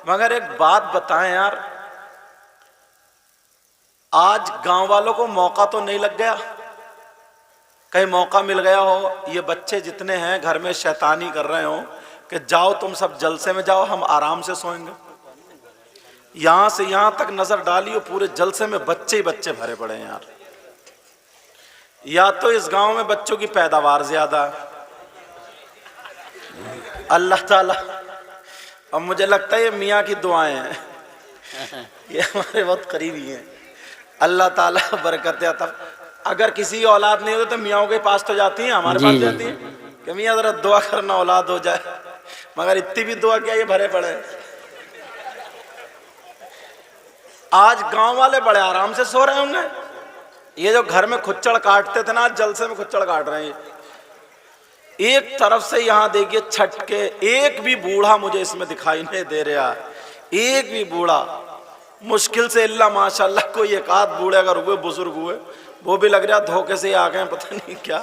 مگر ایک بات بتائیں یار، آج گاؤں والوں کو موقع تو نہیں لگ گیا؟ کہیں موقع مل گیا ہو یہ بچے جتنے ہیں گھر میں شیطانی کر رہے ہوں کہ جاؤ تم سب جلسے میں جاؤ، ہم آرام سے سوئیں گے؟ یہاں سے یہاں تک نظر ڈالیو، پورے جلسے میں بچے ہی بچے بھرے پڑے ہیں یار۔ یا تو اس گاؤں میں بچوں کی پیداوار زیادہ ہے، اللہ تعالیٰ، اب مجھے لگتا ہے یہ میاں کی دعائیں ہیں، یہ ہمارے بہت قریبی ہیں، اللہ تعالیٰ برکت عطا۔ اگر کسی اولاد نہیں ہوتی تو میاں کے پاس تو جاتی ہیں، ہمارے پاس جاتی ہیں کہ میاں ذرا دعا کرنا اولاد ہو جائے، مگر اتنی بھی دعا کیا، یہ بھرے پڑے۔ آج گاؤں والے بڑے آرام سے سو رہے ہوں گے، یہ جو گھر میں کھچڑ کاٹتے تھے نا آج جلسے میں کھچڑ کاٹ رہے ہیں۔ ایک طرف سے یہاں دیکھیے چھٹ کے ایک بھی بوڑھا مجھے اس میں دکھائی نہیں دے رہا، ایک بھی بوڑھا، مشکل سے اللہ ماشاءاللہ کوئی ایک آدھ بوڑھے اگر ہوئے، بزرگ ہوئے، وہ بھی لگ رہا دھوکے سے آ گئے پتہ نہیں کیا،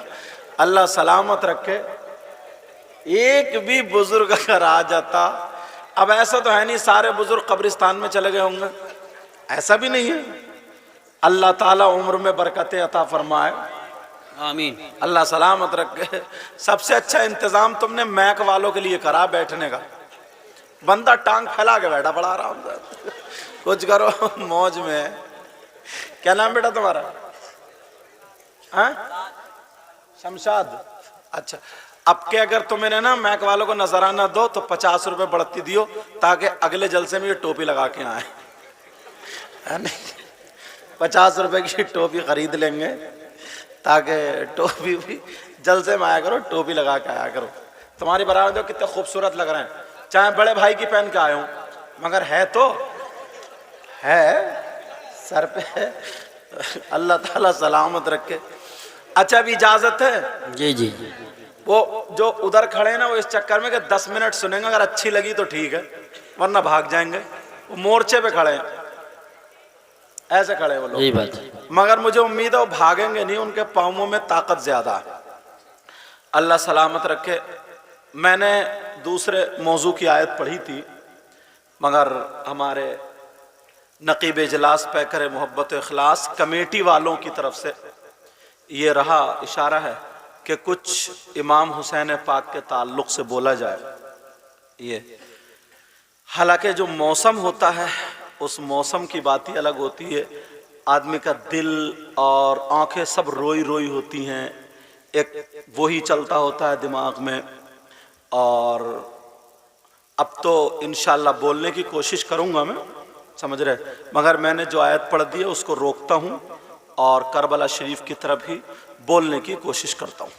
اللہ سلامت رکھے۔ ایک بھی بزرگ اگر آ جاتا، اب ایسا تو ہے نہیں سارے بزرگ قبرستان میں چلے گئے ہوں گے، ایسا بھی نہیں ہے۔ اللہ تعالیٰ عمر میں برکت عطا فرمائے، آمین۔ اللہ سلامت رکھے۔ سب سے اچھا انتظام تم نے میک والوں کے لیے کرا بیٹھنے کا، بندہ ٹانگ پھیلا کے بیٹھا پڑا آرام سے، کچھ کرو موج میں۔ کیا نام بیٹا تمہارا؟ ہاں شمشاد، اچھا۔ اب کہ اگر تمہیں نے نا میک والوں کو نذرانہ دو تو 50 روپے بڑھتی دیو تاکہ اگلے جلسے میں یہ ٹوپی لگا کے آئیں، 50 روپے کی ٹوپی خرید لیں گے تاکہ ٹوپی بھی جلسے میں آیا کرو، ٹوپی لگا کے آیا کرو۔ تمہاری برابر دو کتنے خوبصورت لگ رہے ہیں، چاہے بڑے بھائی کی پہن کے آئے ہوں مگر ہے تو ہے سر پہ، اللہ تعالیٰ سلامت رکھے۔ اچھا ابھی اجازت ہے؟ جی جی۔ وہ جو ادھر کھڑے ہیں نا وہ اس چکر میں کہ 10 منٹ سنیں گے، اگر اچھی لگی تو ٹھیک ہے ورنہ بھاگ جائیں گے، وہ مورچے پہ کھڑے ہیں، ایسے کھڑے ہیں وہ یہی لوگ، بات ہے۔ مگر مجھے امید ہے وہ بھاگیں گے نہیں، ان کے پاؤں میں طاقت زیادہ ہے، اللہ سلامت رکھے۔ میں نے دوسرے موضوع کی آیت پڑھی تھی مگر ہمارے نقیب اجلاس پیکر محبت و اخلاص کمیٹی والوں کی طرف سے یہ رہا اشارہ ہے کہ کچھ امام حسین پاک کے تعلق سے بولا جائے۔ یہ حالانکہ جو موسم ہوتا ہے اس موسم کی بات ہی الگ ہوتی ہے، آدمی کا دل اور آنکھیں سب روئی روئی ہوتی ہیں، ایک وہی چلتا ہوتا ہے دماغ میں۔ اور اب تو انشاءاللہ بولنے کی کوشش کروں گا میں، سمجھ رہے، مگر میں نے جو آیت پڑھ دی ہے اس کو روکتا ہوں اور کربلا شریف کی طرف ہی بولنے کی کوشش کرتا ہوں۔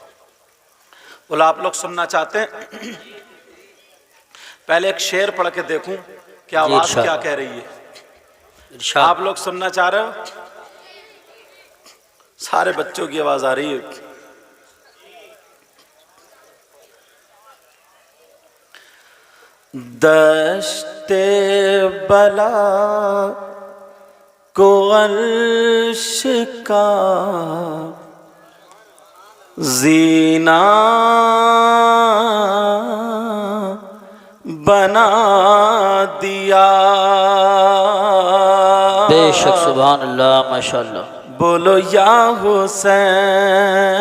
بولا آپ لوگ سننا چاہتے ہیں؟ پہلے ایک شعر پڑھ کے دیکھوں کہ آواز کیا کہہ رہی ہے۔ آپ لوگ سننا چاہ رہے ہو؟ سارے بچوں کی آواز آ رہی ہے۔ دشت بلا کو عرش کا زینہ بنا دیا، بے شک سبحان اللہ ماشاءاللہ۔ بولو یا حسین،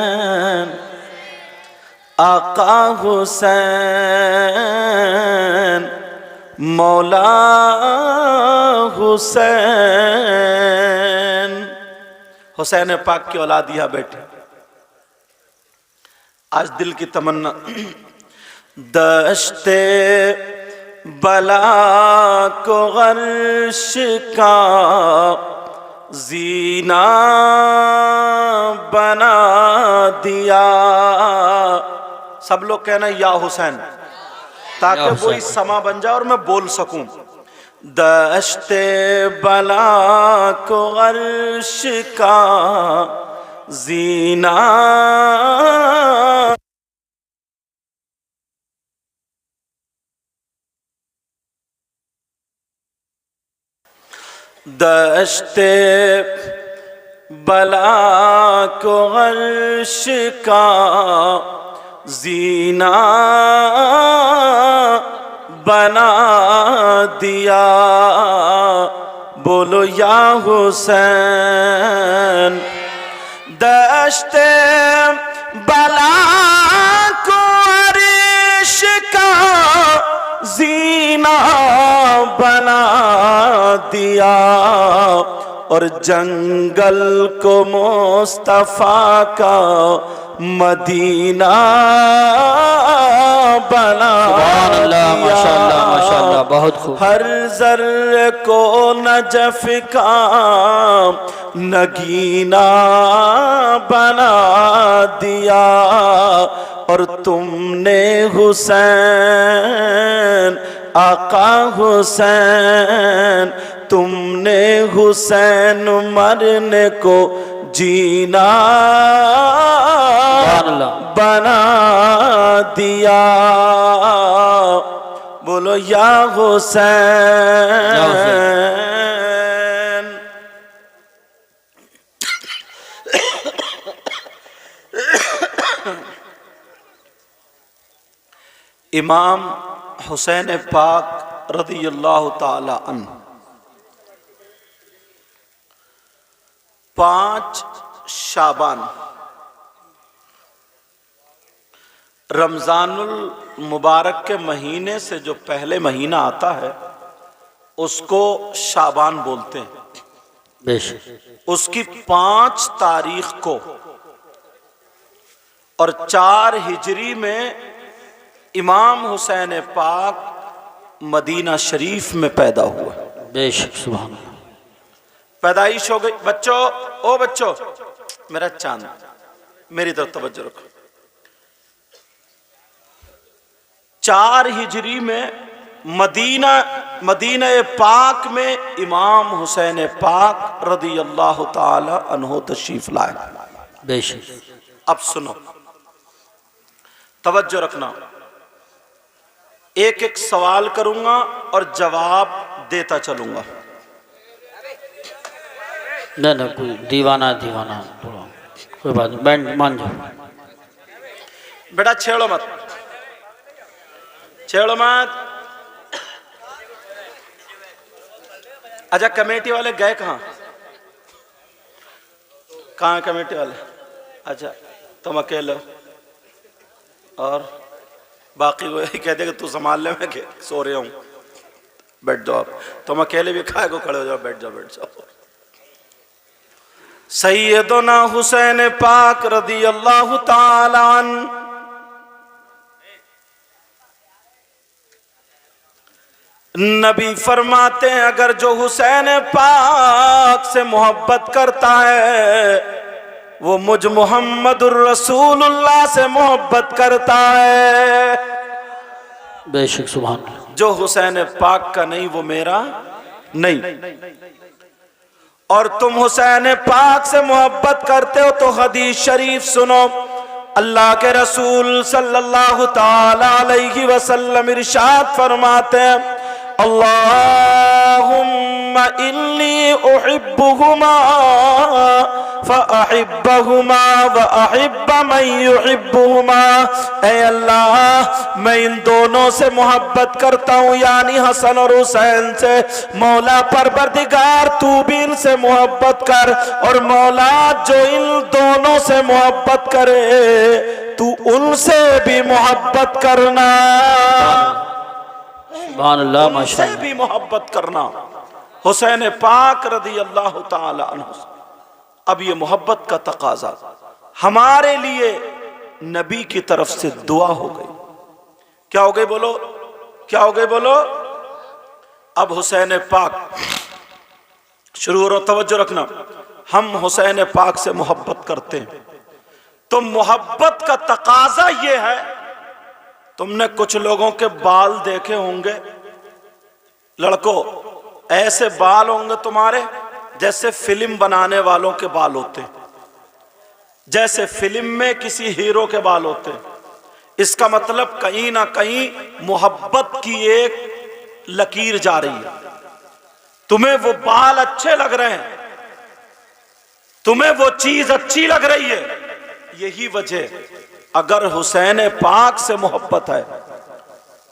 آقا حسین، مولا حسین۔ حسین پاک کی اولاد یہاں بیٹھے، آج دل کی تمنا دشت بلا کو عرش کا زینہ بنا دیا۔ سب لوگ کہنا یا حسین تاکہ وہی سما بن جائے اور میں بول سکوں۔ دشت بلا کو عرش کا زینہ دشت بلا کو عرش کا زینہ بنا دیا، بولو یا حسین، دشت بلا کو عرش کا زینہ بنا دیا، اور جنگل کو مصطفیٰ کا مدینہ بنا سبحان اللہ، دیا، ماشاءاللہ ماشاءاللہ، بہت خوب۔ ہر ذرے کو نجف کا نگینہ بنا دیا، اور تم نے حسین، آقا حسین، تم نے حسین مرنے کو جینا بنا دیا، بولو یا حسین۔ امام حسین پاک رضی اللہ تعالی عنہ 5 شعبان رمضان المبارک کے مہینے سے جو پہلے مہینہ آتا ہے اس کو شعبان بولتے ہیں۔ بے شک اس کی 5 تاریخ کو اور 4 ہجری میں امام حسین پاک مدینہ شریف میں پیدا ہوا۔ بے شک، سبحان اللہ۔ پیدائش ہو گئی۔ بچوں، او بچوں، میرا چاند میری طرف توجہ رکھو۔ 4 ہجری میں مدینہ پاک میں امام حسین پاک رضی اللہ تعالی عنہ تشریف لائے۔ بے شک۔ اب سنو، توجہ رکھنا، ایک ایک سوال کروں گا اور جواب دیتا چلوں گا۔ نہ کوئی دیوانہ کوئی بات نہیں، بینڈ مان جاؤ۔ بیٹا چھیڑو مت، چھیڑو مت۔ اچھا کمیٹی والے گئے کہاں؟ کہاں کمیٹی والے؟ اچھا تم اکیلے ہو اور باقی وہ یہی کہتے کہ تو سنبھال لے، میں سو رہا ہوں، بیٹھ جاؤ۔ تم اکیلے بھی کھائے کو کھڑے ہو جاؤ، بیٹھ جاؤ بیٹھ جاؤ۔ سیدنا حسین پاک رضی اللہ تعالی عنہ نبی فرماتے ہیں اگر جو حسین پاک سے محبت کرتا ہے وہ مجھ محمد الرسول اللہ سے محبت کرتا ہے۔ بے شک، سبحان اللہ۔ جو حسین پاک کا نہیں وہ میرا نہیں۔ اور تم حسین پاک سے محبت کرتے ہو تو حدیث شریف سنو، اللہ کے رسول صلی اللہ تعالی علیہ وسلم ارشاد فرماتے ہیں اللہم انی احبہما فاحبہما واحب من یحبہما، اے اللہ میں ان دونوں سے محبت کرتا ہوں، یعنی حسن اور حسین سے، مولا پروردگار تو بھی ان سے محبت کر، اور مولا جو ان دونوں سے محبت کرے تو ان سے بھی محبت کرنا، سبحان اللہ، ان سے ماشاءاللہ۔ بھی محبت کرنا۔ حسین پاک رضی اللہ تعالی عنہ۔ اب یہ محبت کا تقاضا ہمارے لیے نبی کی طرف سے دعا ہو گئی۔ کیا ہو گئی بولو؟ کیا ہو گئی بولو؟ اب حسین پاک شروع ہو، توجہ رکھنا، ہم حسین پاک سے محبت کرتے ہیں تو محبت کا تقاضا یہ ہے، تم نے کچھ لوگوں کے بال دیکھے ہوں گے، لڑکوں ایسے بال ہوں گے تمہارے جیسے فلم بنانے والوں کے بال ہوتے ہیں، جیسے فلم میں کسی ہیرو کے بال ہوتے ہیں۔ اس کا مطلب کہیں نہ کہیں محبت کی ایک لکیر جا رہی ہے، تمہیں وہ بال اچھے لگ رہے ہیں، تمہیں وہ چیز اچھی لگ رہی ہے، یہی وجہ اگر حسین پاک سے محبت ہے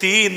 3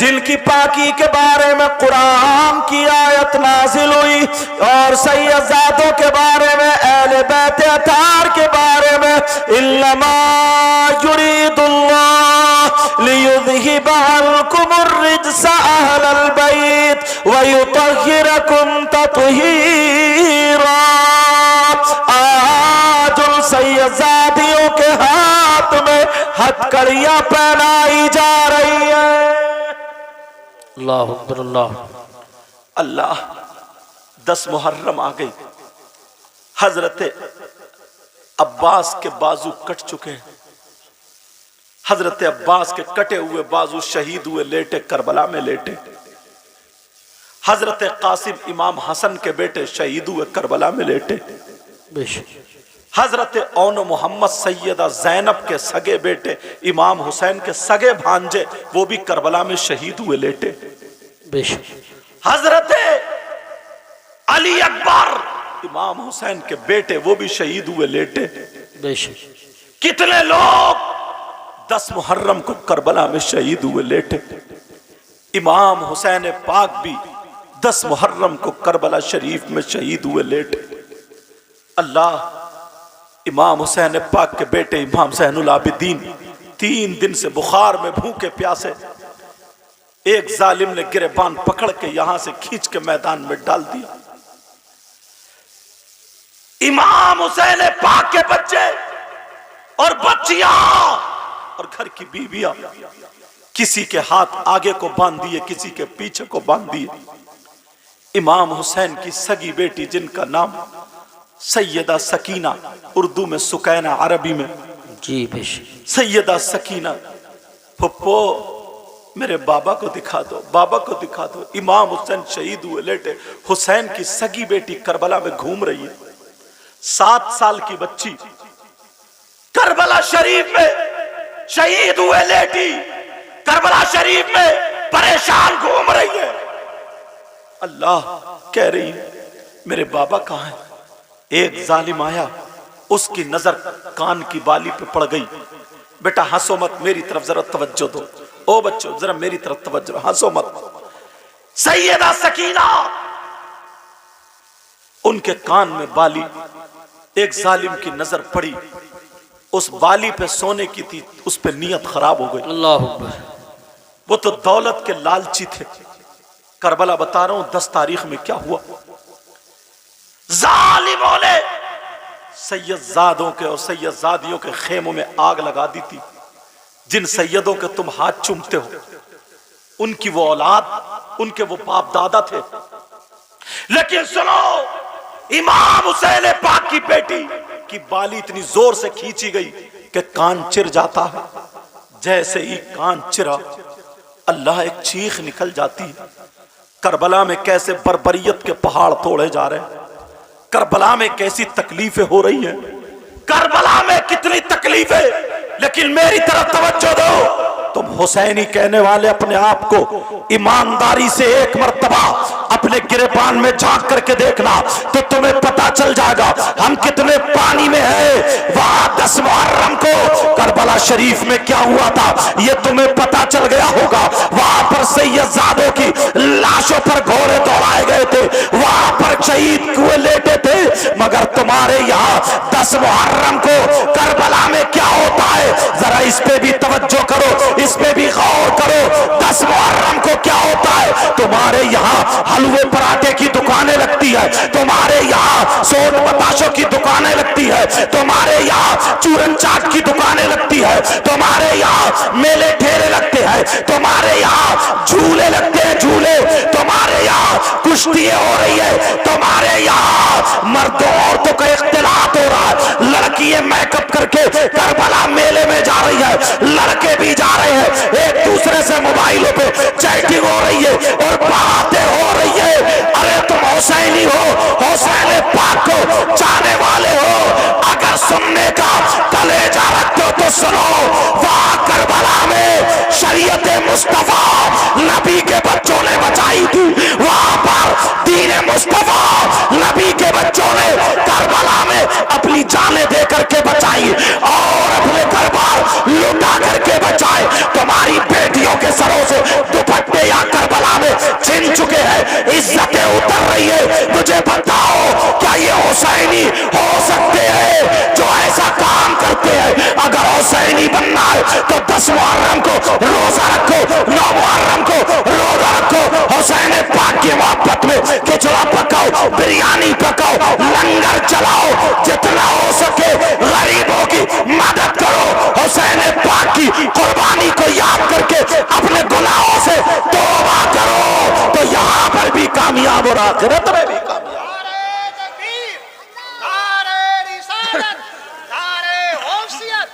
جن کی پاکی کے بارے میں قرآن کی آیت نازل ہوئی، اور سیدزادوں کے بارے میں، اہل بیت اطہار کے بارے میں، انما یرید اللہ لیذہب عنکم الرجس اہل البیت ویطہرکم تطہیرا۔ آج ان سیدزادیوں کے ہاتھ میں ہتھکڑیاں پہنائی جا رہی ہیں۔ اللہ اکبر اللہ۔ اللہ 10 محرم آ گئی، حضرت عباس کے بازو کٹ چکے ہیں، حضرت عباس کے کٹے ہوئے بازو شہید ہوئے لیٹے کربلا میں لیٹے، حضرت قاسم امام حسن کے بیٹے شہید ہوئے کربلا میں لیٹے، بے شک حضرت اون محمد سیدہ زینب کے سگے بیٹے امام حسین کے سگے بھانجے وہ بھی کربلا میں شہید ہوئے لیٹے، بے شک حضرت علی اکبر امام حسین کے بیٹے وہ بھی شہید ہوئے لیٹے۔ بے شک کتنے لوگ 10 محرم کو کربلا میں شہید ہوئے لیٹے۔ امام حسین پاک بھی 10 محرم کو کربلا شریف میں شہید ہوئے لیٹے۔ اللہ امام حسین پاک کے بیٹے امام زین العابدین 3 دن سے بخار میں بھوکے پیاسے، ایک ظالم نے گریبان پکڑ کے یہاں سے کھینچ کے میدان میں ڈال دیا۔ امام حسین پاک کے بچے اور بچیاں اور گھر کی بیویاں کسی کے ہاتھ آگے کو باندھ دیے، کسی کے پیچھے کو باندھ دیے۔ امام حسین کی سگی بیٹی جن کا نام سیدہ سکینہ، اردو میں سکینہ، عربی میں جی بے شک سیدہ سکینہ، پھپھو میرے بابا کو دکھا دو، بابا کو دکھا دو۔ امام حسین شہید ہوئے لیٹے، حسین کی سگی بیٹی کربلا میں گھوم رہی ہے، 7 سال کی بچی کربلا شریف میں شہید ہوئے لیٹی، کربلا شریف میں پریشان گھوم رہی ہے۔ اللہ کہہ رہی ہے میرے بابا کہاں ہیں؟ ایک ظالم آیا، اس کی نظر کان کی بالی پہ پڑ گئی، بیٹا ہنسو مت، میری طرف ذرا توجہ دو، او بچوں ذرا میری طرف توجہ دو، ہنسو مت۔ سیدہ سکینہ ان کے کان میں بالی، ایک ظالم کی نظر پڑی، اس بالی پہ سونے کی تھی، اس پہ نیت خراب ہو گئی۔ اللہ اکبر۔ وہ تو دولت کے لالچی تھے۔ کربلا بتا رہا ہوں 10 تاریخ میں کیا ہوا، ظالموں نے سیدزادوں کے اور سیدزادیوں کے خیموں میں آگ لگا دی تھی۔ جن سیدوں کے تم ہاتھ چومتے ہو ان کی وہ اولاد، ان کے وہ باپ دادا تھے، لیکن سنو امام حسین پاک کی بیٹی کی بالی اتنی زور سے کھینچی گئی کہ کان چر جاتا ہے۔ جیسے ہی کان چرا اللہ ایک چیخ نکل جاتی ہے۔ کربلا میں کیسے بربریت کے پہاڑ توڑے جا رہے ہیں، کربلا میں کیسی تکلیفیں ہو رہی ہیں، کربلا میں کتنی تکلیفیں، لیکن میری طرف توجہ دو۔ تم حسینی کہنے والے اپنے آپ کو ایمانداری سے ایک مرتبہ اپنے گریبان میں جھانک کر کے دیکھنا تو تمہیں پتا چل جائے گا ہم کتنے پانی میں ہیں۔ وہاں 10 محرم کو کربلا شریف میں کیا ہوا تھا یہ تمہیں پتا چل گیا ہوگا۔ وہاں پر سیدزادوں کی لاشوں پر گھوڑے دوڑائے گئے تھے، وہاں پر شہید ہوئے لیٹے تھے، مگر تمہارے یہاں 10 محرم کو کربلا میں کیا ہوتا ہے ذرا اس پہ بھی توجہ کرو، اس پہ بھی غور کرو۔ 10 محرم کو کیا ہوتا ہے؟ تمہارے یہاں حلوے پراٹھے کی دکانیں لگتی ہے، تمہارے یہاں سوٹ بتاشوں کی دکانیں لگتی ہے، تمہارے یہاں چورن چاٹ کی دکانیں لگتی ہے، تمہارے یہاں میلے ٹھیرے لگتے ہیں، تمہارے یہاں جھولے لگتے ہیں، جھولے، تمہارے یہاں کشتی ہو رہی ہے، تمہارے یہاں مردوں عورتوں کا اختلاط ہو رہا ہے، لڑکیاں میک اپ کر کے کربلا میلے میں جا رہی ہے، لڑکے بھی جا رہے ہیں، ایک دوسرے سے موبائلوں پہ چیٹنگ ہو رہی ہے اور باتیں ہو رہی ہے۔ ارے تم حسینی ہو، حسین پاک کو جانے والے ہو، اگر سننے کا کلیجہ رکھتے ہو تو سنو۔ وہاں کربلا میں شریعت مصطفیٰ نبی کے بچوں نے بچائی تھی، وہاں پر دین مصطفیٰ نبی کے بچوں نے کربلا میں اپنی جانیں دے کر کے بچائی اور اپنے گھر بار لٹا کر کے بچائے۔ تمہاری بیٹیوں کے سروں سے دوپٹے مل چکے ہیں، عزتیں اتر رہی ہے، مجھے بتاؤ کیا یہ حسینی ہو سکتے ہیں جو ایسا کام کرتے ہیں؟ اگر حسینی بننا ہے تو 10 محرم کو روزہ رکھو، 9 محرم کو روزہ رکھو، حسین پاک کی محبت میں کھچڑا پکاؤ، بریانی پکاؤ، لنگر چلاؤ، جتنا ہو سکے غریبوں کی مدد کرو، حسین پاک کی قربانی کو یاد کر کے اپنے گناہوں سے توبہ کرو، تو یہاں پر بھی کامیاب اور آخرت میں بھی کامیاب۔ نعرہ تکبیر، نعرہ رسالت، نعرہ غوثیت،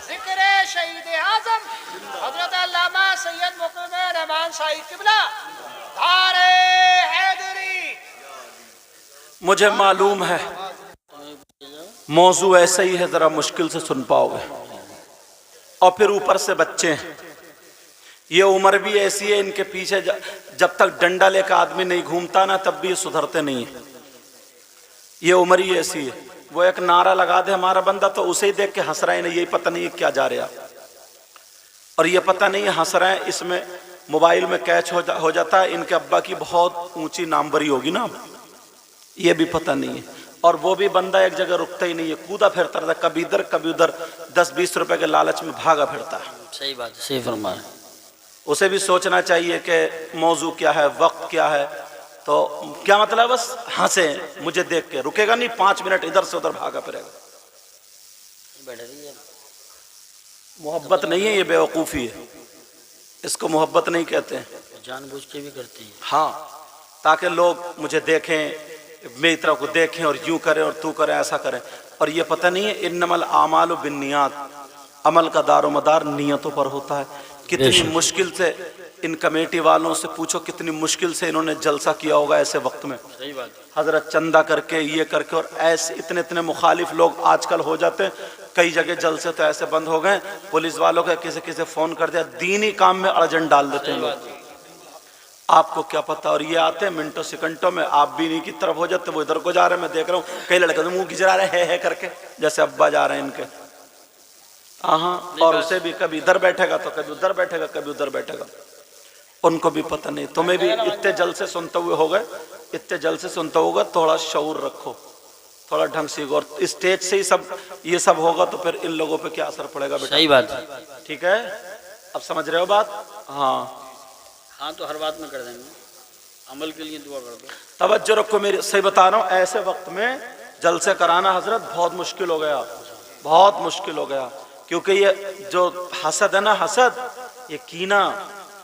ذکر شہید اعظم حضرت علامہ سید مقیم رحمان شاہی قبلہ، نعرہ حیدری۔ مجھے معلوم ہے موضوع ایسا ہی ہے، ذرا مشکل سے سن پاؤ گے، اور پھر اوپر سے بچے ہیں، یہ عمر بھی ایسی ہے، ان کے پیچھے جب تک ڈنڈا لے کے آدمی نہیں گھومتا نا تب بھی یہ سدھرتے نہیں ہیں، یہ عمر ہی ایسی ہے۔ وہ ایک نعرہ لگا دے ہمارا بندہ تو اسے ہی دیکھ کے ہنس رہے ہیں، یہی پتہ نہیں کیا جا رہا، اور یہ پتہ نہیں ہنس رہے ہیں، اس میں موبائل میں کیچ ہو جاتا ہے، ان کے ابا کی بہت اونچی ناموری ہوگی نا، یہ بھی پتہ نہیں ہے، اور وہ بھی بندہ ایک جگہ رکتا ہی نہیں ہے، کودا پھرتا رہتا ہے، کبھی ادھر کبھی ادھر، 10-20 روپے کے لالچ میں بھاگا پھرتا ہے۔ صحیح بات، صحیح فرمایا۔ اسے بھی سوچنا چاہیے کہ موضوع کیا ہے، وقت کیا ہے، تو کیا مطلب بس ہنسے مجھے دیکھ کے، رکے گا نہیں، 5 منٹ ادھر سے ادھر بھاگا پھرے گا۔ محبت نہیں ہے، یہ بے وقوفی ہے، اس کو محبت نہیں کہتے ہیں، جان بوجھ کے بھی کرتے ہیں۔ ہاں، تاکہ لوگ مجھے دیکھیں، میری طرف کو دیکھیں اور یوں کریں اور تو کریں، ایسا کریں، اور یہ پتہ نہیں ہے انما الاعمال بالنیات، عمل کا دار و مدار نیتوں پر ہوتا ہے۔ کتنی مشکل سے ان کمیٹی والوں سے پوچھو، کتنی مشکل سے انہوں نے جلسہ کیا ہوگا ایسے وقت میں، صحیح بات۔ حضرت چندہ کر کے، یہ کر کے، اور ایسے اتنے مخالف لوگ آج کل ہو جاتے ہیں، کئی جگہ جلسے تو ایسے بند ہو گئے، پولیس والوں کے کسی فون کر دیا، دینی کام میں ارجنٹ ڈال دیتے ہیں لوگ، آپ کو کیا پتہ، اور یہ آتے ہیں منٹوں سیکنڈوں میں، آپ بھی انہیں کی طرف ہو جاتے، وہ ادھر کو جا رہے ہیں، میں دیکھ رہا ہوں کئی لڑکے منہ گجرا رہے ہے کر کے، جیسے ابا جا رہے ہیں ان کے، ہاں، اور اسے بھی کبھی ادھر بیٹھے گا تو کبھی ادھر بیٹھے گا، کبھی ادھر بیٹھے گا، ان کو بھی پتہ نہیں۔ تمہیں بھی اتنے جلسے سنتے ہوئے ہو گئے، اتنے جلسے سنتے ہوگا، تھوڑا شعور رکھو، تھوڑا ڈھنگ سیکھو، اور اسٹیج سے ہی یہ سب ہوگا تو پھر ان لوگوں پہ کیا اثر پڑے گا بیٹا؟ صحیح بات۔ ٹھیک ہے، اب سمجھ رہے ہو بات؟ ہاں، ہاں تو ہر بات میں کر دیں گے، عمل کے لیے دعا کر دو۔ توجہ رکھو، میری صحیح بتا رہا ہوں، ایسے وقت میں جلسے کرانا حضرت بہت مشکل ہو گیا، بہت مشکل ہو گیا، کیونکہ یہ جو حسد ہے نا، حسد، یہ کینہ،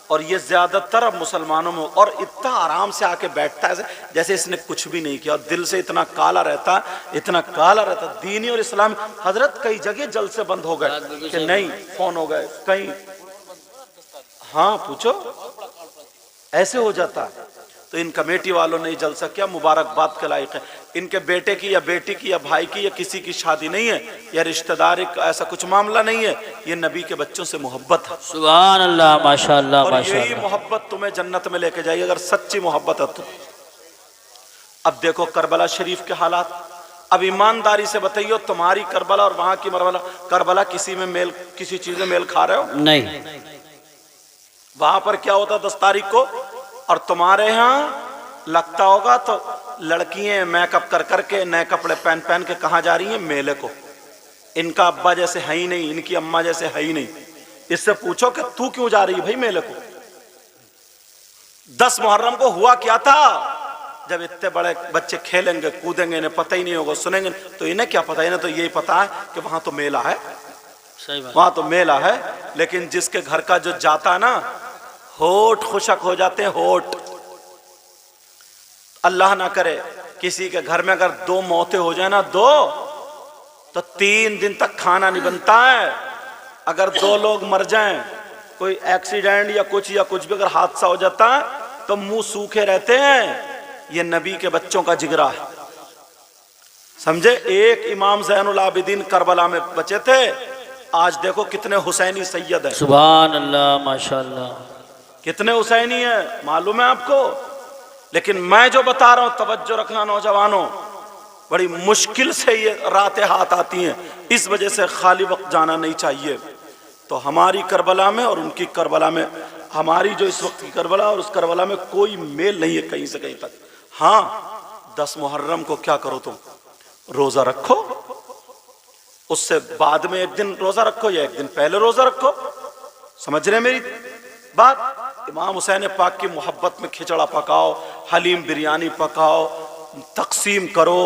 اور یہ زیادہ تر اب مسلمانوں میں، اور اتنا آرام سے آ کے بیٹھتا ہے جیسے اس نے کچھ بھی نہیں کیا، اور دل سے اتنا کالا رہتا، اتنا کالا رہتا، دینی اور اسلام۔ حضرت کئی جگہ جلسے بند ہو گئے کہ نہیں، فون ہو گئے کہیں، ہاں پوچھو، ایسے ہو جاتا ہے۔ تو ان کمیٹی والوں نے جلسہ کیا، مبارکباد کے لائق ہے۔ ان کے بیٹے کی یا بیٹی کی یا بھائی کی یا کسی کی شادی نہیں ہے، یا رشتہ داری کا ایسا کچھ معاملہ نہیں ہے، یہ نبی کے بچوں سے محبت ہے، سبحان اللہ، ماشاءاللہ، اور ماشاءاللہ۔ یہی محبت تمہیں جنت میں لے کے جائے گی اگر سچی محبت ہے تو۔ اب دیکھو کربلا شریف کے حالات، اب ایمانداری سے بتائیو، تمہاری کربلا اور وہاں کی کربلا کسی چیز میں میل کھا رہے ہو؟ نہیں۔ وہاں پر کیا ہوتا 10 تاریخ کو، اور تمہارے ہاں لگتا ہوگا تو لڑکیاں میک اپ کر کے، نئے کپڑے پہن کے کہاں جا رہی ہیں؟ میلے کو۔ ان کا ابا جیسے ہے ہی نہیں، ان کی اماں جیسے ہے ہی نہیں، اس سے پوچھو کہ تو کیوں جا رہی ہے بھائی میلے کو؟ 10 محرم کو ہوا کیا تھا؟ جب اتنے بڑے بچے کھیلیں گے، کودیں گے، انہیں پتہ ہی نہیں ہوگا، سنیں گے تو انہیں کیا پتہ، انہیں تو یہی پتہ ہے کہ وہاں تو میلہ ہے، صحیح بات۔ وہاں تو میلہ ہے۔ لیکن جس کے گھر کا جو جاتا نا، ہوٹ خشک ہو جاتے ہیں، ہوٹ۔ اللہ نہ کرے کسی کے گھر میں اگر 2 موتیں ہو جائیں نا، 2 تو 3 دن تک کھانا نہیں بنتا ہے۔ اگر 2 لوگ مر جائیں، کوئی ایکسیڈنٹ یا کچھ بھی اگر حادثہ ہو جاتا ہے تو منہ سوکھے رہتے ہیں۔ یہ نبی کے بچوں کا جگرا ہے، سمجھے؟ ایک امام زین العابدین کربلا میں بچے تھے، آج دیکھو کتنے حسینی سید ہیں، سبحان اللہ، ماشاءاللہ۔ کتنے حسینی ہیں، معلوم ہے آپ کو؟ لیکن میں جو بتا رہا ہوں، توجہ رکھنا نوجوانوں، بڑی مشکل سے یہ راتیں ہاتھ آتی ہیں، اس وجہ سے خالی وقت جانا نہیں چاہیے۔ تو ہماری کربلا میں اور ان کی کربلا میں ہماری جو اس وقت کی کربلا اور اس کربلا میں کوئی میل نہیں ہے کہیں سے کہیں تک. ہاں 10 محرم کو کیا کرو تم؟ روزہ رکھو. اس سے بعد میں ایک دن روزہ رکھو یا ایک دن پہلے روزہ رکھو. سمجھ رہے ہیں میری بات؟ امام حسین پاک کی محبت میں کھچڑا پکاؤ، حلیم بریانی پکاؤ، تقسیم کرو،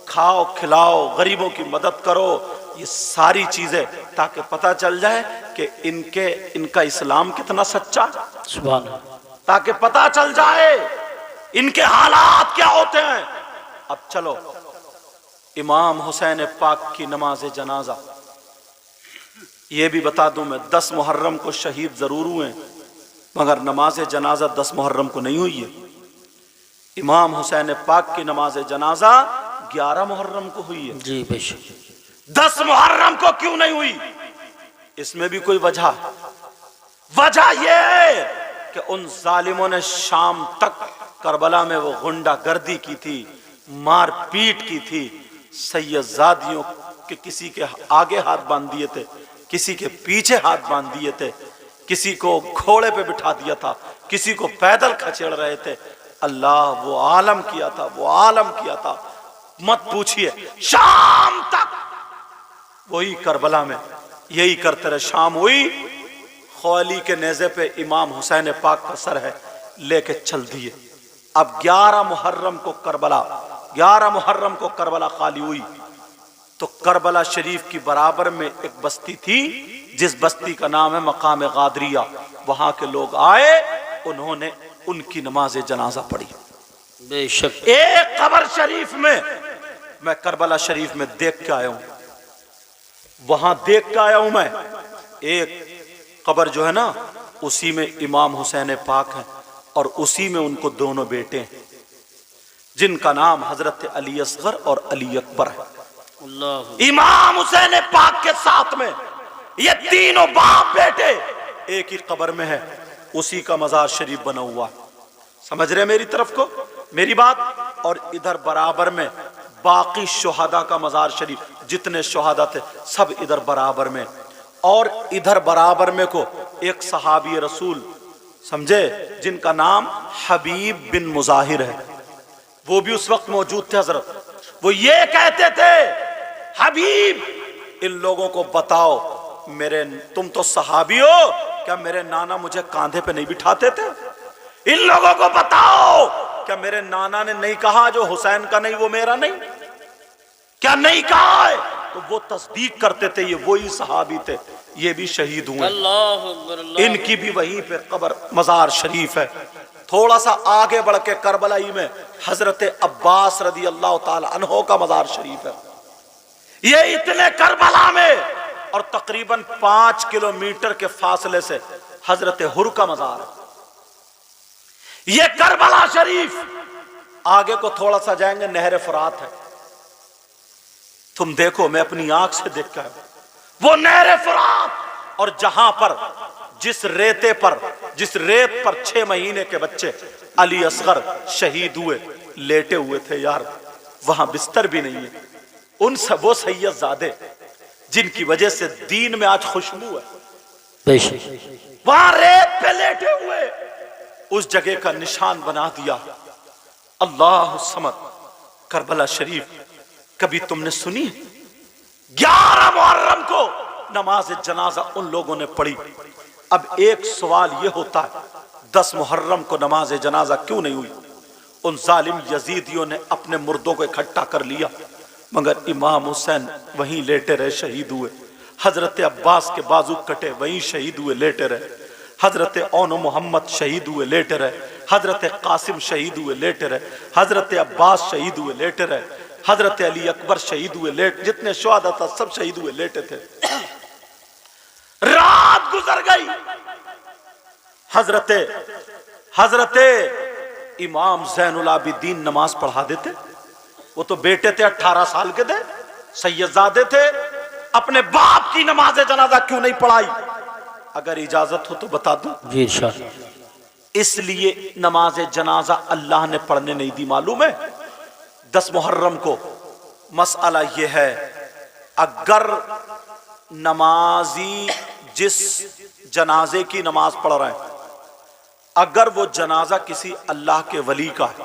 کھاؤ کھلاؤ، غریبوں کی مدد کرو. یہ ساری چیزیں تاکہ پتہ چل جائے کہ ان کا اسلام کتنا سچا، سبحان اللہ. تاکہ پتہ چل جائے ان کے حالات کیا ہوتے ہیں. اب چلو امام حسین پاک کی نماز جنازہ یہ بھی بتا دوں میں، 10 محرم کو شہید ضرور ہوئے مگر نماز جنازہ 10 محرم کو نہیں ہوئی ہے. امام حسین پاک کی نماز جنازہ 11 محرم کو ہوئی ہے. جی بے شک. 10 محرم کو کیوں نہیں ہوئی؟ اس میں بھی کوئی وجہ یہ ہے کہ ان ظالموں نے شام تک کربلا میں وہ غنڈہ گردی کی تھی، مار پیٹ کی تھی. سیدزادیوں کے کسی کے آگے ہاتھ باندھ دیے تھے، کسی کے پیچھے ہاتھ باندھ دیے تھے، کسی کو گھوڑے پہ بٹھا دیا تھا، کسی کو پیدل کھچیڑ رہے تھے. اللہ وہ عالم کیا تھا، مت پوچھئے. شام تک وہی کربلا میں یہی کرتے رہے. شام ہوئی، خولی کے نیزے پہ امام حسین پاک کا سر ہے، لے کے چل دیے. اب 11 محرم کو کربلا خالی ہوئی تو کربلا شریف کی برابر میں ایک بستی تھی جس بستی کا نام ہے مقام غادریہ. وہاں کے لوگ آئے، انہوں نے ان کی نماز جنازہ پڑھی. بے شک. ایک قبر شریف میں کربلا شریف میں دیکھ کے آیا ہوں، وہاں دیکھ کے آیا ہوں میں. ایک قبر جو ہے نا اسی میں امام حسین پاک ہیں اور اسی میں ان کو دونوں بیٹے ہیں جن کا نام حضرت علی اصغر اور علی اکبر ہے. اللہ. امام حسین پاک کے ساتھ میں یہ تینوں باپ بیٹے ایک ہی قبر میں ہے، اسی کا مزار شریف بنا ہوا. سمجھ رہے میری طرف کو میری بات؟ اور ادھر برابر میں باقی شہداء کا مزار شریف، جتنے شہداء تھے سب ادھر برابر میں. اور ادھر برابر میں کو ایک صحابی رسول سمجھے جن کا نام حبیب بن مظاہر ہے، وہ بھی اس وقت موجود تھے. حضرت وہ یہ کہتے تھے، حبیب ان لوگوں کو بتاؤ، تم تو صحابی ہو، کیا میرے نانا مجھے کاندھے پہ نہیں بٹھاتے تھے؟ ان لوگوں کو بتاؤ، کیا میرے نانا نے نہیں کہا جو حسین کا نہیں وہ میرا نہیں؟ کیا نہیں کہا ہے؟ تو وہ تصدیق کرتے تھے یہ وہی صحابی تھے، یہ بھی شہید ہوئے. اللہ اکبر. ان کی بھی وہیں پہ قبر مزار شریف ہے. تھوڑا سا آگے بڑھ کے کربلائی میں حضرت عباس رضی اللہ تعالی عنہ کا مزار شریف ہے. یہ اتنے کربلا میں اور تقریباً 5 کلومیٹر کے فاصلے سے حضرت حر کا مزار ہے. یہ کربلا شریف آگے کو تھوڑا سا جائیں گے نہر فرات ہے. تم دیکھو، میں اپنی آنکھ سے دیکھ کر وہ نہر فرات، اور جہاں پر جس ریت پر 6 مہینے کے بچے علی اصغر شہید ہوئے لیٹے ہوئے تھے یار، وہاں بستر بھی نہیں ہے. ان سب وہ سید زادے جن کی وجہ سے دین میں آج خوشبو ہے، بے شک. وہاں ریت پہ لیٹے ہوئے اس جگہ کا نشان بنا دیا. اللہ الصمد. کربلا شریف کبھی تم نے سنی؟ 11 محرم کو نماز جنازہ ان لوگوں نے پڑھی. اب ایک سوال یہ ہوتا ہے 10 محرم کو نماز جنازہ کیوں نہیں ہوئی؟ ان ظالم یزیدیوں نے اپنے مردوں کو اکٹھا کر لیا، مگر امام حسین وہیں لیٹے رہے، شہید ہوئے. حضرت عباس کے بازو کٹے، وہیں شہید ہوئے، لیٹے رہے. حضرت اون محمد شہید ہوئے، لیٹے رہے. حضرت قاسم شہید ہوئے، لیٹے رہے. حضرت عباس شہید ہوئے، لیٹے رہے. حضرت علی اکبر شہید ہوئے، جتنے شہداء تھا سب شہید ہوئے، لیٹے تھے. رات گزر گئی. حضرت امام زین العابدین نماز پڑھا دیتے. وہ تو بیٹے تھے، 18 سال کے تھے، سیدزادے تھے. اپنے باپ کی نماز جنازہ کیوں نہیں پڑھائی؟ اگر اجازت ہو تو بتا دوں. جی انشاءاللہ. اس لیے نماز جنازہ اللہ نے پڑھنے نہیں دی. معلوم ہے 10 محرم کو مسئلہ یہ ہے، اگر نمازی جس جنازے کی نماز پڑھ رہے ہیں اگر وہ جنازہ کسی اللہ کے ولی کا ہے،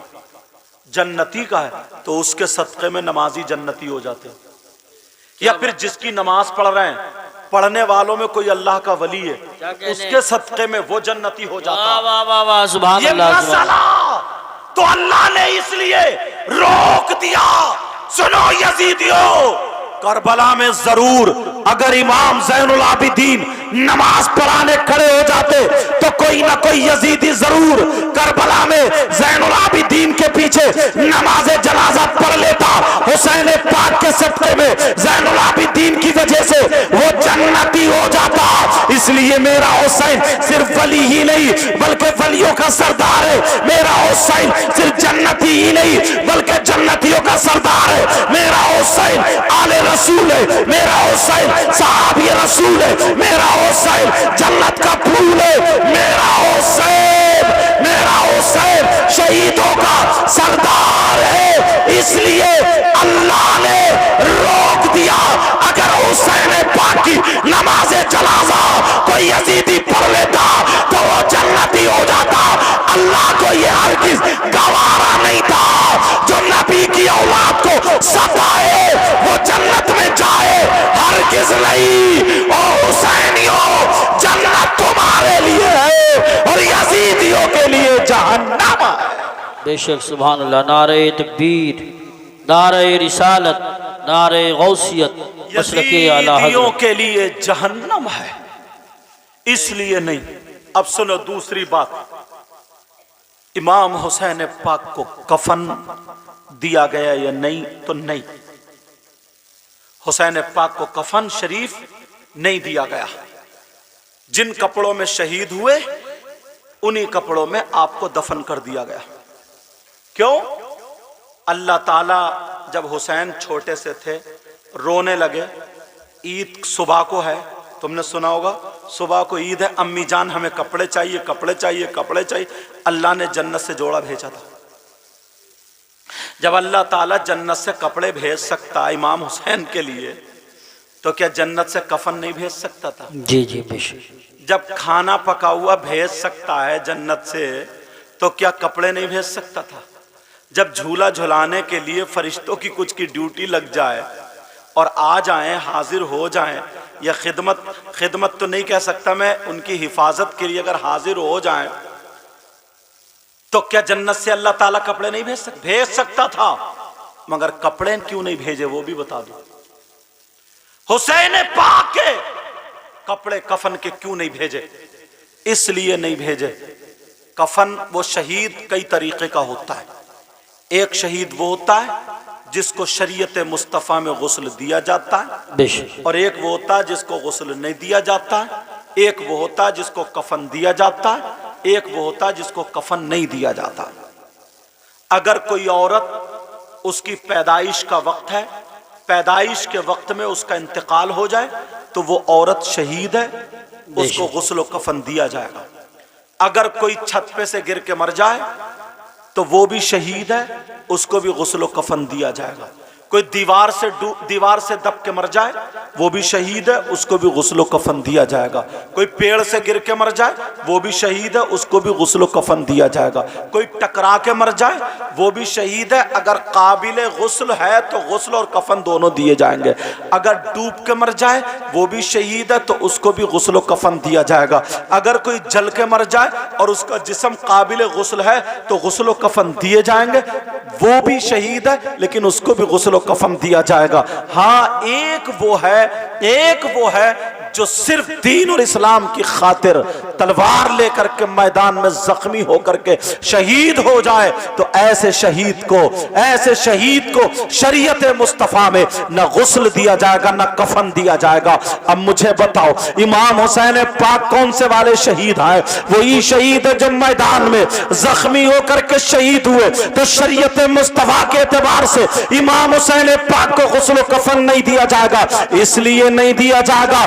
جنتی کا ہے، تو اس کے صدقے میں نمازی جنتی ہو جاتے ہیں۔ یا پھر جس کی نماز پڑھ رہے ہیں، پڑھنے والوں میں کوئی اللہ کا ولی ہے، اس کے صدقے میں وہ جنتی ہو جاتا ہے۔ واہ واہ واہ، سبحان یہ اللہ، سبحان مسئلہ تو اللہ نے اس لیے روک دیا۔ سنو یزیدیوں، کربلا میں ضرور اگر امام زین العابدین نماز پڑھانے کھڑے ہو جاتے تو کوئی نہ کوئی یزیدی ضرور کربلا میں زین العابدین کے پیچھے نماز جنازہ پڑھ لیتا۔ حسین پاک کے صدقے میں زین العابدین کی وجہ سے وہ جنتی ہو جاتا۔ اس لیے میرا حسین صرف ولی ہی نہیں بلکہ ولیوں کا سردار ہے۔ میرا حسین صرف جنتی ہی نہیں بلکہ جنتیوں کا سردار ہے۔ میرا حسین آل رسول ہے، میرا حسین صحابی رسول ہے، میرا حسین جنت کا پھول ہے، میرا حسین شہیدوں کا سردار ہے۔ اس لیے اللہ نے روک دیا۔ اگر حسین پاک کی نماز جنازہ کوئی یزیدی پڑھ لیتا تو وہ جنتی ہو جاتا۔ اللہ کو یہ ہرگز گوارا نہیں تھا جو نبی کی اولاد کو ستائے وہ جنت میں جائے، ہرگز نہیں۔ او حسینیوں، جنت تمہارے لیے ہے اور یزیدیوں کے لیے جہنم ہے۔ بے شک، سبحان اللہ۔ نعرہ تکبیر، نعرہ رسالت، نعرہ غوثیت، مسلک اعلی یزیدیوں حضرت۔ کے لیے جہنم ہے، اس لیے نہیں۔ اب سنو دوسری بات، امام حسین پاک کو کفن دیا گیا یا نہیں؟ تو نہیں، حسین پاک کو کفن شریف نہیں دیا گیا۔ جن کپڑوں میں شہید ہوئے انہی کپڑوں میں آپ کو دفن کر دیا گیا۔ کیوں؟ اللہ تعالیٰ جب حسین چھوٹے سے تھے رونے لگے، عید صبح کو ہے، تم نے سنا ہوگا صبح کو عید ہے، امی جان ہمیں کپڑے چاہیے، کپڑے چاہیے، کپڑے چاہیے۔ اللہ نے جنت سے جوڑا بھیجا تھا۔ جب اللہ تعالیٰ جنت سے کپڑے بھیج سکتا امام حسین کے لیے تو کیا جنت سے کفن نہیں بھیج سکتا تھا؟ جی جی، بے شک۔ جب کھانا پکا ہوا بھیج سکتا ہے جنت سے تو کیا کپڑے نہیں بھیج سکتا تھا؟ جب جھولا جھلانے کے لیے فرشتوں کی کچھ کی ڈیوٹی لگ جائے اور آ جائیں، حاضر ہو جائیں، یا خدمت تو نہیں کہہ سکتا میں، ان کی حفاظت کے لیے اگر حاضر ہو جائیں تو کیا جنت سے اللہ تعالیٰ کپڑے نہیں بھیج سکتا تھا؟ مگر کپڑے کیوں نہیں بھیجے وہ بھی بتا دو۔ حسین پاک کے کپڑے کفن کے کیوں نہیں بھیجے؟ اس لیے نہیں بھیجے، کفن وہ شہید کئی طریقے کا ہوتا ہے۔ ایک شہید وہ ہوتا ہے جس کو شریعت مصطفیٰ میں غسل دیا جاتا ہے، بے شک۔ اور ایک وہ ہوتا ہے جس کو غسل نہیں دیا جاتا ہے، ایک وہ ہوتا ہے جس کو کفن دیا جاتا ہے، ایک وہ ہوتا ہے جس کو کفن نہیں دیا جاتا۔ اگر کوئی عورت اس کی پیدائش کا وقت ہے، پیدائش کے وقت میں اس کا انتقال ہو جائے تو وہ عورت شہید ہے، اس کو غسل و کفن دیا جائے گا۔ اگر کوئی چھت پہ سے گر کے مر جائے تو وہ بھی شہید ہے، اس کو بھی غسل و کفن دیا جائے گا۔ کوئی دیوار سے دب کے مر جائے وہ بھی شہید ہے، اس کو بھی غسل و کفن دیا جائے گا۔ کوئی پیڑ سے گر کے مر جائے وہ بھی شہید ہے، اس کو بھی غسل و کفن دیا جائے گا۔ کوئی ٹکرا کے مر جائے وہ بھی شہید ہے، اگر قابل غسل ہے تو غسل اور کفن دونوں دیے جائیں گے۔ اگر ڈوب کے مر جائے وہ بھی شہید ہے تو اس کو بھی غسل و کفن دیا جائے گا۔ اگر کوئی جل کے مر جائے اور اس کا جسم قابل غسل ہے تو غسل و کفن دیے جائیں گے، وہ بھی شہید ہے لیکن اس کو بھی غسل و کفن دیا جائے گا۔ ہاں ایک وہ ہے جو صرف دین اور اسلام کی خاطر تلوار لے کر کے میدان میں زخمی ہو کر کے شہید ہو جائے تو ایسے شہید کو شریعت مصطفیٰ میں نہ غسل دیا جائے گا نہ کفن دیا جائے گا۔ اب مجھے بتاؤ امام حسین پاک کون سے والے شہید ہیں؟ وہی شہید ہے جو میدان میں زخمی ہو کر کے شہید ہوئے، تو شریعت مصطفیٰ کے اعتبار سے امام حسین پاک کو غسل و کفن نہیں دیا جائے گا۔ اس لیے نہیں دیا جائے گا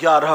11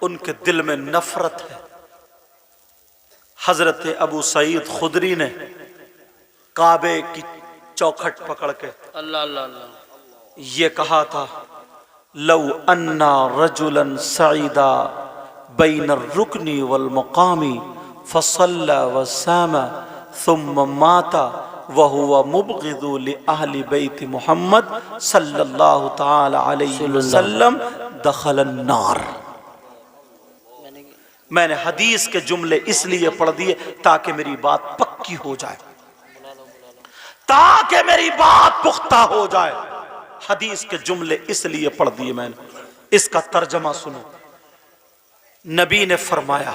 ان کے دل میں نفرت ہے۔ حضرت ابو سعید خدری نے کعبے کی چوکھٹ پکڑ کے اللہ اللہ اللہ یہ کہا تھا، لو انا رجلا سعیدا بین الرکن والمقام فصلى وسام ثم مات وهو مبغض لأهل بیت محمد صلی اللہ تعالی علیہ وسلم دخل النار۔ میں نے حدیث کے جملے اس لیے پڑھ دیے تاکہ میری بات پکی ہو جائے، تاکہ میری بات پختہ ہو جائے۔ حدیث کے جملے اس لیے پڑھ دیے میں نے، اس کا ترجمہ سنو۔ نبی نے فرمایا،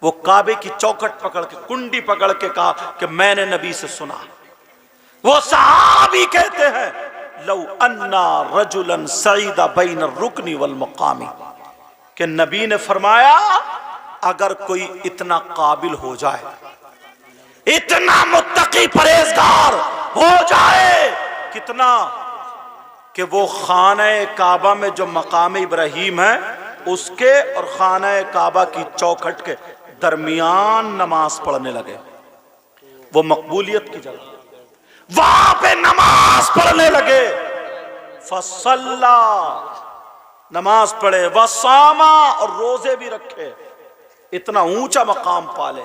وہ کعبے کی چوکھٹ پکڑ کے کنڈی پکڑ کے کہا کہ میں نے نبی سے سنا، وہ صحابی کہتے ہیں لو انا رجلا سعید بین الرکن والمقام، کہ نبی نے فرمایا اگر کوئی اتنا قابل ہو جائے، اتنا متقی پرہیزگار ہو جائے، کتنا کہ وہ خانہ کعبہ میں جو مقام ابراہیم ہے اس کے اور خانہ کعبہ کی چوکھٹ کے درمیان نماز پڑھنے لگے، وہ مقبولیت کی جگہ وہاں پہ نماز پڑھنے لگے، فصلا نماز پڑھے، وصاما اور روزے بھی رکھے، اتنا اونچا مقام پالے،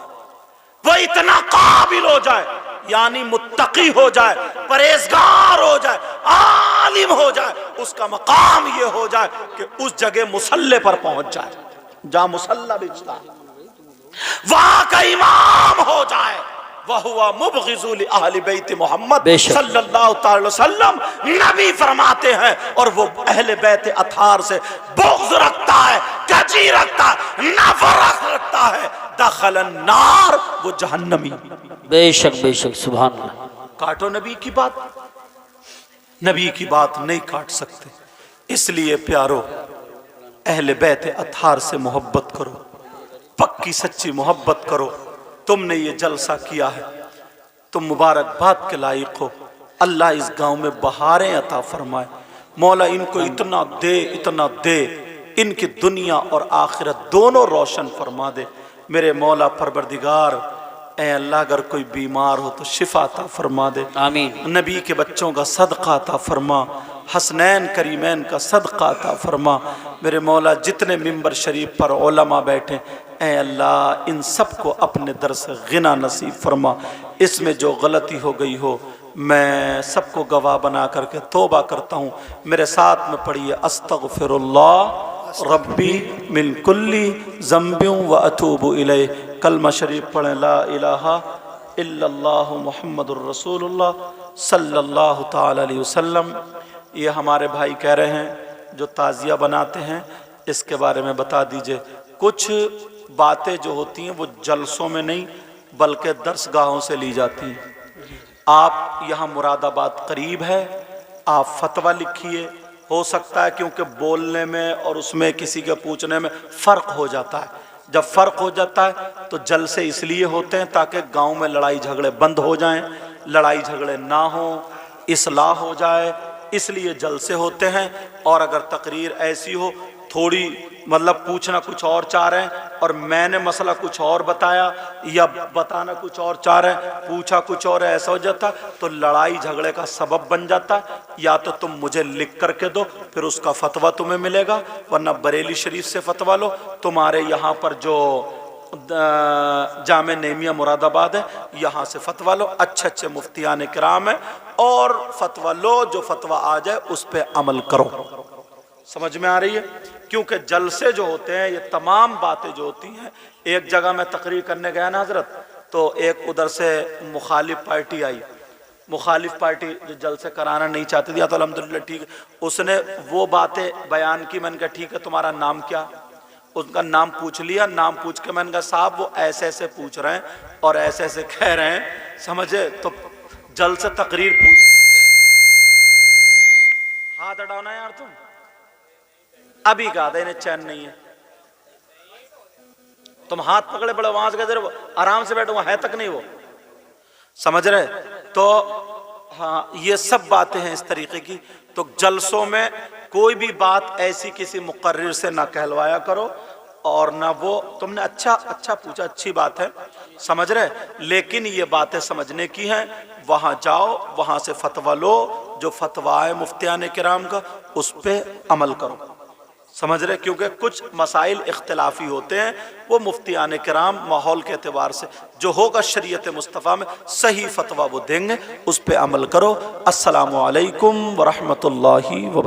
وہ اتنا قابل ہو جائے، یعنی متقی ہو جائے، پرہیزگار ہو جائے، عالم ہو جائے، اس کا مقام یہ ہو جائے کہ اس جگہ مصلی پر پہنچ جائے جہاں مصلی بچتا ہے، وہاں کا امام ہو جائے، وَهُوَ مُبْغِضُ لِأَهْلِ بَيْتِ محمد صلی اللہ تعالی وسلم۔ نبی فرماتے ہیں اور وہ اہل بیت اطہار سے بغض رکھتا ہے، کجی رکھتا ہے، نفرت رکھتا ہے، دخل النار، وہ جہنمی۔ بے شک سبحان اللہ۔ کاٹو نبی کی بات، نبی کی بات نہیں کاٹ سکتے، اس لیے پیارو اہل بیت اطہار سے محبت کرو، پکی سچی محبت کرو۔ تم نے یہ جلسہ کیا ہے، تم مبارکباد کے لائق ہو، اللہ اس گاؤں میں بہاریں عطا فرمائے، مولا ان کو اتنا دے، اتنا دے، ان کی دنیا اور آخرت دونوں روشن فرما دے میرے مولا پروردگار۔ اے اللہ اگر کوئی بیمار ہو تو شفا عطا فرما دے، آمین۔ نبی کے بچوں کا صدقہ عطا فرما، حسنین کریمین کا صدقہ عطا فرما میرے مولا۔ جتنے ممبر شریف پر علماء بیٹھے اے اللہ ان سب کو اپنے در سے غنا نصیب فرما، اس میں جو غلطی ہو گئی ہو میں سب کو گواہ بنا کر کے توبہ کرتا ہوں۔ میرے ساتھ میں پڑھیے استغفر اللہ ربی من کلی ذنب و اتوب الیہ۔ کلمہ شریف پڑھیں، لا الہ الا اللہ محمد الرسول اللہ صلی اللہ تعالی علیہ وسلم۔ یہ ہمارے بھائی کہہ رہے ہیں جو تعزیہ بناتے ہیں، اس کے بارے میں بتا دیجئے۔ کچھ باتیں جو ہوتی ہیں وہ جلسوں میں نہیں بلکہ درس گاہوں سے لی جاتی ہیں۔ آپ یہاں مراد آباد قریب ہے، آپ فتویٰ لکھیے، ہو سکتا ہے کیونکہ بولنے میں اور اس میں کسی کے پوچھنے میں فرق ہو جاتا ہے، جب فرق ہو جاتا ہے تو جلسے اس لیے ہوتے ہیں تاکہ گاؤں میں لڑائی جھگڑے بند ہو جائیں، لڑائی جھگڑے نہ ہوں، اصلاح ہو جائے، اس لیے جلسے ہوتے ہیں۔ اور اگر تقریر ایسی ہو تھوڑی مطلب پوچھنا کچھ اور چاہ رہے ہیں اور میں نے مسئلہ کچھ اور بتایا یا بتانا کچھ اور چاہ رہے ہیں، پوچھا کچھ اور ایسا ہو جاتا تو لڑائی جھگڑے کا سبب بن جاتا ہے۔ یا تو تم مجھے لکھ کر کے دو پھر اس کا فتویٰ تمہیں ملے گا، ورنہ بریلی شریف سے فتویٰ لو۔ تمہارے یہاں پر جو جامع نعیمیہ مراد آباد ہے یہاں سے فتویٰ لو، اچھے اچھے مفتیان کرام ہیں، اور فتویٰ لو، جو فتویٰ آ جائے اس پہ عمل کرو۔ سمجھ میں آ رہی ہے؟ کیونکہ جلسے جو ہوتے ہیں یہ تمام باتیں جو ہوتی ہیں، ایک جگہ میں تقریر کرنے گیا نا حضرت، تو ایک ادھر سے مخالف پارٹی آئی، مخالف پارٹی جو جلسے کرانا نہیں چاہتی تھی، تو الحمدللہ ٹھیک ہے، اس نے وہ باتیں بیان کی، میں نے کہا ٹھیک ہے تمہارا نام کیا؟ ان کا نام پوچھ لیا، نام پوچھ کے میں نے کہا صاحب وہ ایسے ایسے پوچھ رہے ہیں اور ایسے ایسے کہہ رہے ہیں، سمجھے؟ تو جلسے تقریر پوری ہاتھ ہٹانا یار تم، ابھی کہا تھا انہیں چین نہیں ہے، تم ہاتھ پکڑے بڑے وہاں سے کہتے آرام سے بیٹھو، وہاں ہے تک نہیں وہ، سمجھ رہے؟ تو ہاں یہ سب باتیں ہیں اس طریقے کی۔ تو جلسوں میں کوئی بھی بات ایسی کسی مقرر سے نہ کہلوایا کرو، اور نہ وہ تم نے اچھا پوچھا، اچھی بات ہے، سمجھ رہے، لیکن یہ باتیں سمجھنے کی ہیں، وہاں جاؤ، وہاں سے فتویٰ لو، جو فتویٰ ہے مفتیان کرام کا اس پہ عمل کرو، سمجھ رہے، کیونکہ کچھ مسائل اختلافی ہوتے ہیں، وہ مفتیان کرام ماحول کے اعتبار سے جو ہوگا شریعت مصطفیٰ میں صحیح فتویٰ وہ دیں گے، اس پہ عمل کرو۔ السلام علیکم ورحمۃ اللہ وبرکاتہ۔